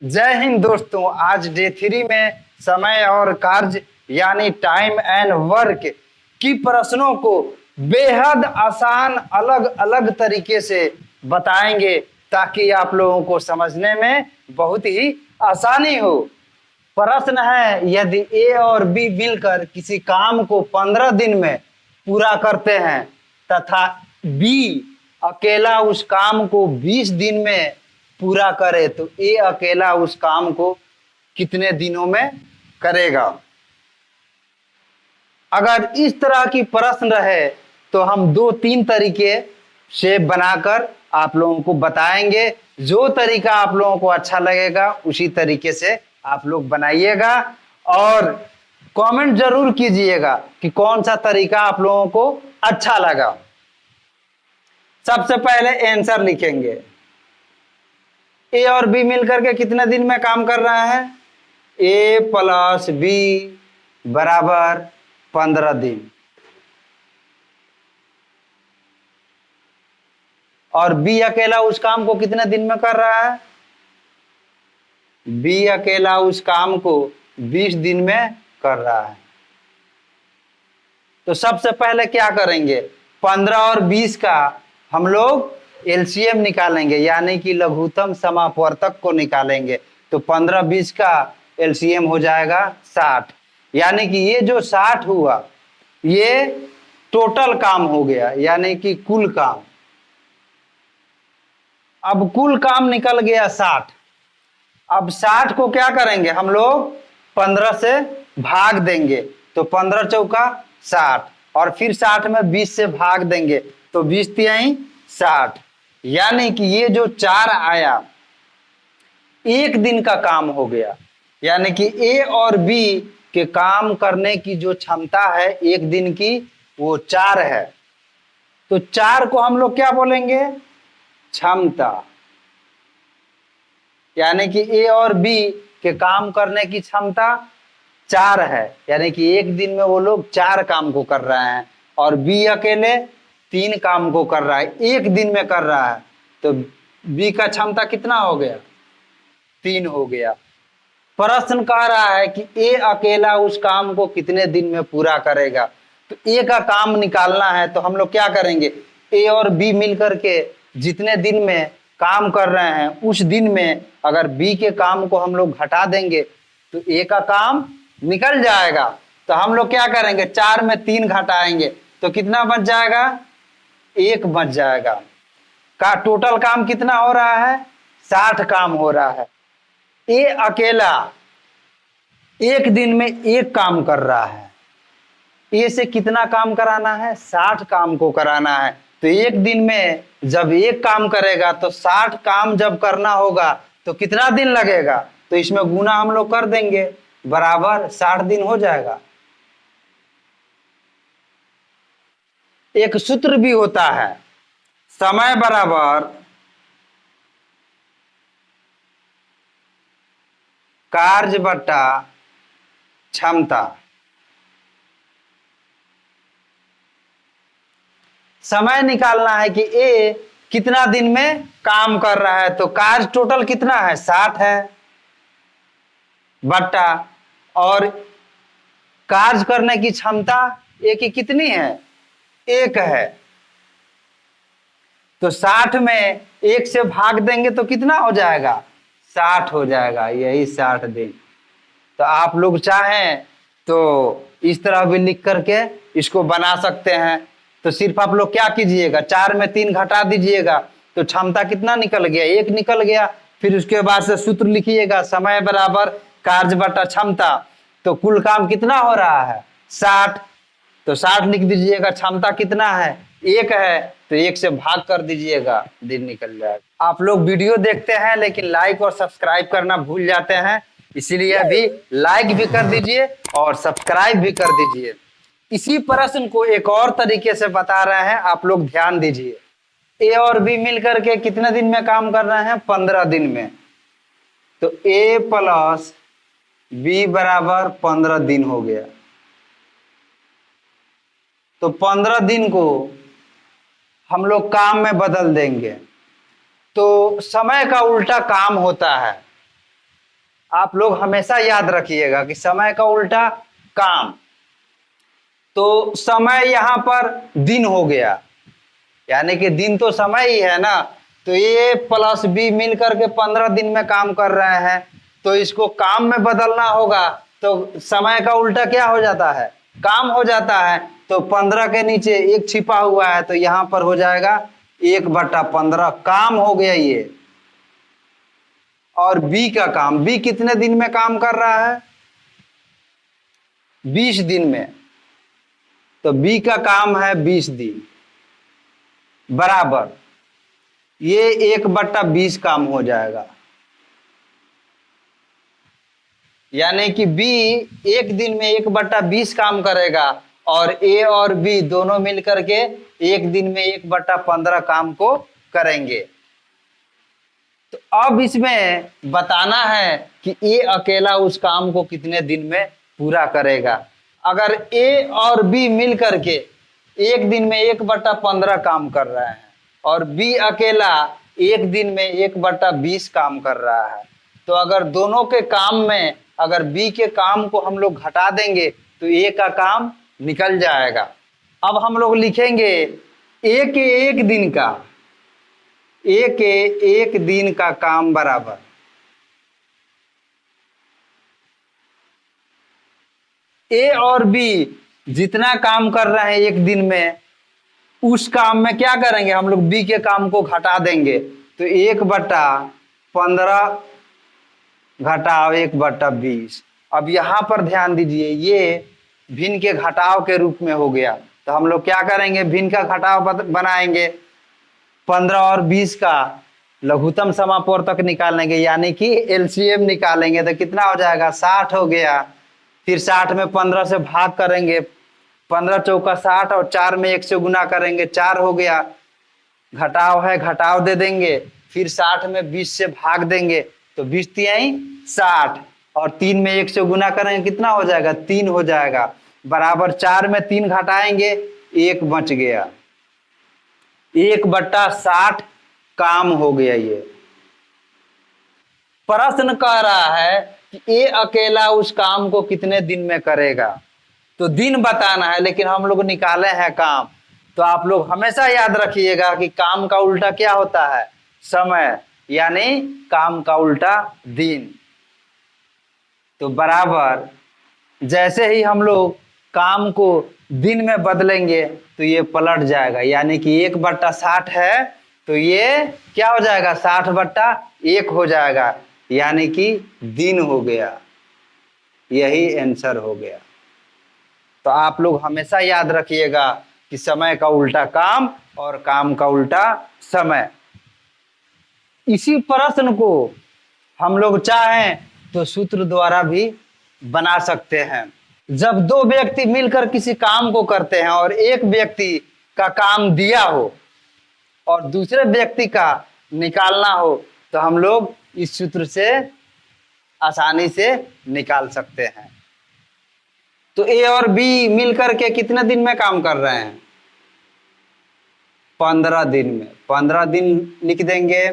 जय हिंद दोस्तों। आज डे 3 में समय और कार्य यानी टाइम एंड वर्क की प्रश्नों को बेहद आसान अलग अलग तरीके से बताएंगे ताकि आप लोगों को समझने में बहुत ही आसानी हो। प्रश्न है, यदि ए और बी मिलकर किसी काम को 15 दिन में पूरा करते हैं तथा बी अकेला उस काम को 20 दिन में पूरा करे तो ए अकेला उस काम को कितने दिनों में करेगा। अगर इस तरह की प्रश्न रहे तो हम 2-3 तरीके से बनाकर आप लोगों को बताएंगे। जो तरीका आप लोगों को अच्छा लगेगा उसी तरीके से आप लोग बनाइएगा और कमेंट जरूर कीजिएगा कि कौन सा तरीका आप लोगों को अच्छा लगा। सबसे पहले आंसर लिखेंगे। ए और बी मिलकर के कितने दिन में काम कर रहा है? ए प्लस बी बराबर 15 दिन और बी अकेला उस काम को कितने दिन में कर रहा है? बी अकेला उस काम को 20 दिन में कर रहा है। तो सबसे पहले क्या करेंगे, 15 और 20 का हम लोग एलसीएम निकालेंगे यानी कि लघुत्तम समापवर्तक को निकालेंगे। तो 15-20 का एलसीएम हो जाएगा 60, यानी कि ये जो 60 हुआ ये टोटल काम हो गया यानी कि कुल काम। अब कुल काम निकल गया 60। अब 60 को क्या करेंगे हम लोग 15 से भाग देंगे तो 15 चौका 60 और फिर 60 में 20 से भाग देंगे तो 20 तिहाई 60, यानी कि ये जो 4 आया एक दिन का काम हो गया। यानी कि ए और बी के काम करने की जो क्षमता है एक दिन की वो 4 है। तो 4 को हम लोग क्या बोलेंगे? क्षमता। यानी कि ए और बी के काम करने की क्षमता 4 है, यानी कि एक दिन में वो लोग 4 काम को कर रहे हैं और बी अकेले 3 काम को कर रहा है, एक दिन में कर रहा है। तो बी का क्षमता कितना हो गया? 3 हो गया। प्रश्न कह रहा है कि ए अकेला उस काम को कितने दिन में पूरा करेगा। तो ए का काम निकालना है तो हम लोग क्या करेंगे, ए और बी मिलकर के जितने दिन में काम कर रहे हैं उस दिन में अगर बी के काम को हम लोग घटा देंगे तो ए का काम निकल जाएगा। तो हम लोग क्या करेंगे, 4 में 3 घटाएंगे तो कितना बच जाएगा? 1 बच जाएगा। का टोटल काम कितना हो रहा है? 60 काम हो रहा है। ए अकेला एक दिन में 1 काम कर रहा है। ए से कितना काम कराना है? 60 काम को कराना है। तो एक दिन में जब 1 काम करेगा तो 60 काम जब करना होगा तो कितना दिन लगेगा? तो इसमें गुना हम लोग कर देंगे, बराबर 60 दिन हो जाएगा। एक सूत्र भी होता है, समय बराबर कार्य बटा क्षमता। समय निकालना है कि ए कितना दिन में काम कर रहा है। तो कार्य टोटल कितना है? 60 है बटा और कार्य करने की क्षमता ए की कितनी है? 1 है। तो 60 में 1 से भाग देंगे तो कितना हो जाएगा? 60 हो जाएगा, यही 60 दिन। तो आप लोग चाहें तो इस तरह भी लिख करके इसको बना सकते हैं। तो सिर्फ आप लोग क्या कीजिएगा, 4 में 3 घटा दीजिएगा तो क्षमता कितना निकल गया? 1 निकल गया। फिर उसके बाद से सूत्र लिखिएगा, समय बराबर कार्य बटा क्षमता। तो कुल काम कितना हो रहा है? 60। तो 60 लिख दीजिएगा। क्षमता कितना है? 1 है। तो 1 से भाग कर दीजिएगा, दिन निकल जाएगा। आप लोग वीडियो देखते हैं लेकिन लाइक और सब्सक्राइब करना भूल जाते हैं, इसीलिए अभी लाइक भी कर दीजिए और सब्सक्राइब भी कर दीजिए। इसी प्रश्न को एक और तरीके से बता रहे हैं, आप लोग ध्यान दीजिए। ए और बी मिलकर के कितने दिन में काम कर रहे हैं? 15 दिन में। तो ए प्लस बी बराबर 15 दिन हो गया। तो 15 दिन को हम लोग काम में बदल देंगे तो समय का उल्टा काम होता है। आप लोग हमेशा याद रखिएगा कि समय का उल्टा काम। तो समय यहाँ पर दिन हो गया, यानी कि दिन तो समय ही है ना। तो ए प्लस बी मिल करके 15 दिन में काम कर रहे हैं, तो इसको काम में बदलना होगा। तो समय का उल्टा क्या हो जाता है? काम हो जाता है। तो 15 के नीचे एक छिपा हुआ है, तो यहाँ पर हो जाएगा 1/15 काम हो गया ये। और बी का काम, बी कितने दिन में काम कर रहा है? 20 दिन में। तो बी का काम है 20 दिन, बराबर ये 1/20 काम हो जाएगा। यानी कि बी एक दिन में 1/20 काम करेगा और ए और बी दोनों मिलकर के एक दिन में 1/15 काम को करेंगे। तो अब इसमें बताना है कि ए अकेला उस काम को कितने दिन में पूरा करेगा। अगर ए और बी मिलकर के एक दिन में 1/15 काम कर रहे हैं और बी अकेला एक दिन में 1/20 काम कर रहा है, तो अगर दोनों के काम में अगर बी के काम को हम लोग घटा देंगे तो ए का काम निकल जाएगा। अब हम लोग लिखेंगे ए के एक दिन का, ए के एक दिन का काम बराबर ए और बी जितना काम कर रहे हैं एक दिन में, उस काम में क्या करेंगे हम लोग? बी के काम को घटा देंगे। तो 1/15 घटाव 1/20। अब यहां पर ध्यान दीजिए, ये भिन्न के घटाव के रूप में हो गया। तो हम लोग क्या करेंगे? भिन्न का घटाव बनाएंगे। 15 और 20 का लघुत्तम समापवर्तक निकालेंगे, यानी कि एलसीएम निकालेंगे। तो कितना हो जाएगा? 60 हो गया। फिर 60 में 15 से भाग करेंगे, 15 चौका 60 और 4 में 1 से गुना करेंगे, 4 हो गया। घटाव है, घटाव दे देंगे। फिर 60 में 20 से भाग देंगे, तो 20 तिहाई 60 और 3 में 1 से गुना करेंगे, कितना हो जाएगा? 3 हो जाएगा, बराबर 4 में 3 घटाएंगे, 1 बच गया। 1/60 काम हो गया। ये प्रश्न कह रहा है कि ए अकेला उस काम को कितने दिन में करेगा। तो दिन बताना है, लेकिन हम लोग निकाले हैं काम। तो आप लोग हमेशा याद रखिएगा कि काम का उल्टा क्या होता है? समय, यानी काम का उल्टा दिन। तो बराबर जैसे ही हम लोग काम को दिन में बदलेंगे तो ये पलट जाएगा, यानी कि 1/60 है तो ये क्या हो जाएगा? 60/1 हो जाएगा, यानी कि दिन हो गया। यही आंसर हो गया। तो आप लोग हमेशा याद रखिएगा कि समय का उल्टा काम और काम का उल्टा समय। इसी प्रश्न को हम लोग चाहें तो सूत्र द्वारा भी बना सकते हैं। जब दो व्यक्ति मिलकर किसी काम को करते हैं और एक व्यक्ति का काम दिया हो और दूसरे व्यक्ति का निकालना हो, तो हम लोग इस सूत्र से आसानी से निकाल सकते हैं। तो ए और बी मिलकर के कितने दिन में काम कर रहे हैं? 15 दिन में। 15 दिन लिख देंगे।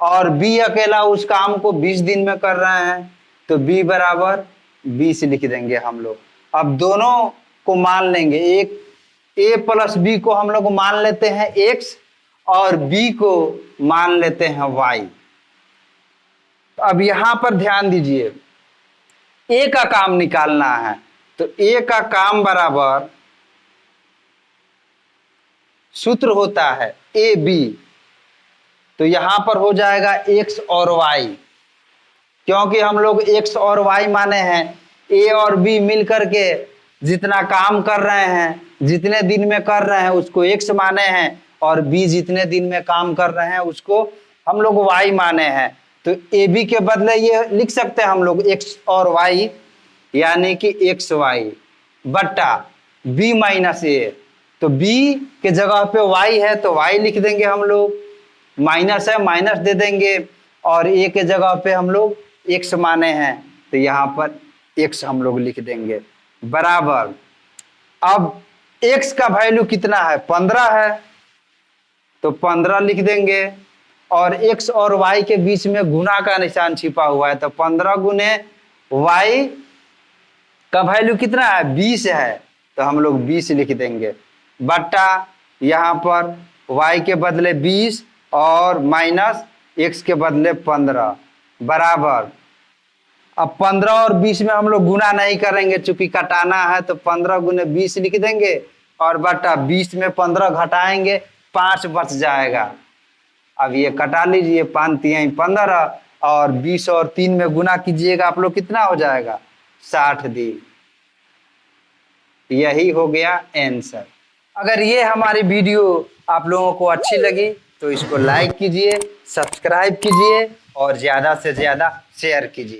और बी अकेला उस काम को 20 दिन में कर रहे हैं, तो बी बराबर 20 लिख देंगे हम लोग। अब दोनों को मान लेंगे, एक ए प्लस बी को हम लोग मान लेते हैं एक्स और बी को मान लेते हैं वाई। अब यहां पर ध्यान दीजिए, ए का काम निकालना है। तो ए का काम बराबर सूत्र होता है ए बी। तो यहां पर हो जाएगा एक्स और वाई, क्योंकि हम लोग एक्स और वाई माने हैं। ए और बी मिलकर के जितना काम कर रहे हैं, जितने दिन में कर रहे हैं, उसको एक्स माने हैं, और बी जितने दिन में काम कर रहे हैं उसको हम लोग वाई माने हैं। तो ए बी के बदले ये लिख सकते हैं हम लोग एक्स और वाई, यानी कि एक्स वाई बट्टा बी माइनस ए। तो बी के जगह पे वाई है तो वाई लिख देंगे हम लोग, माइनस है माइनस दे देंगे, और ए के जगह पे हम लोग एक्स माने हैं तो यहाँ पर एक्स हम लोग लिख देंगे, बराबर। अब एक्स का वैल्यू कितना है? 15 है, तो 15 लिख देंगे। और x और y के बीच में गुना का निशान छिपा हुआ है, तो 15 गुने y का वैल्यू कितना है 20 है, तो हम लोग 20 लिख देंगे, बट्टा यहाँ पर y के बदले 20 और माइनस x के बदले 15 बराबर। अब 15 और 20 में हम लोग गुना नहीं करेंगे चूंकि कटाना है, तो 15 गुने 20 लिख देंगे और बटा 20 में 15 घटाएंगे 5 बच जाएगा। अब ये कटा लीजिए, 5 तिहाई 15 और 20 और 3 में गुना कीजिएगा आप लोग, कितना हो जाएगा 60 दिन। यही हो गया आंसर। अगर ये हमारी वीडियो आप लोगों को अच्छी लगी तो इसको लाइक कीजिए, सब्सक्राइब कीजिए और ज़्यादा से ज़्यादा शेयर कीजिए।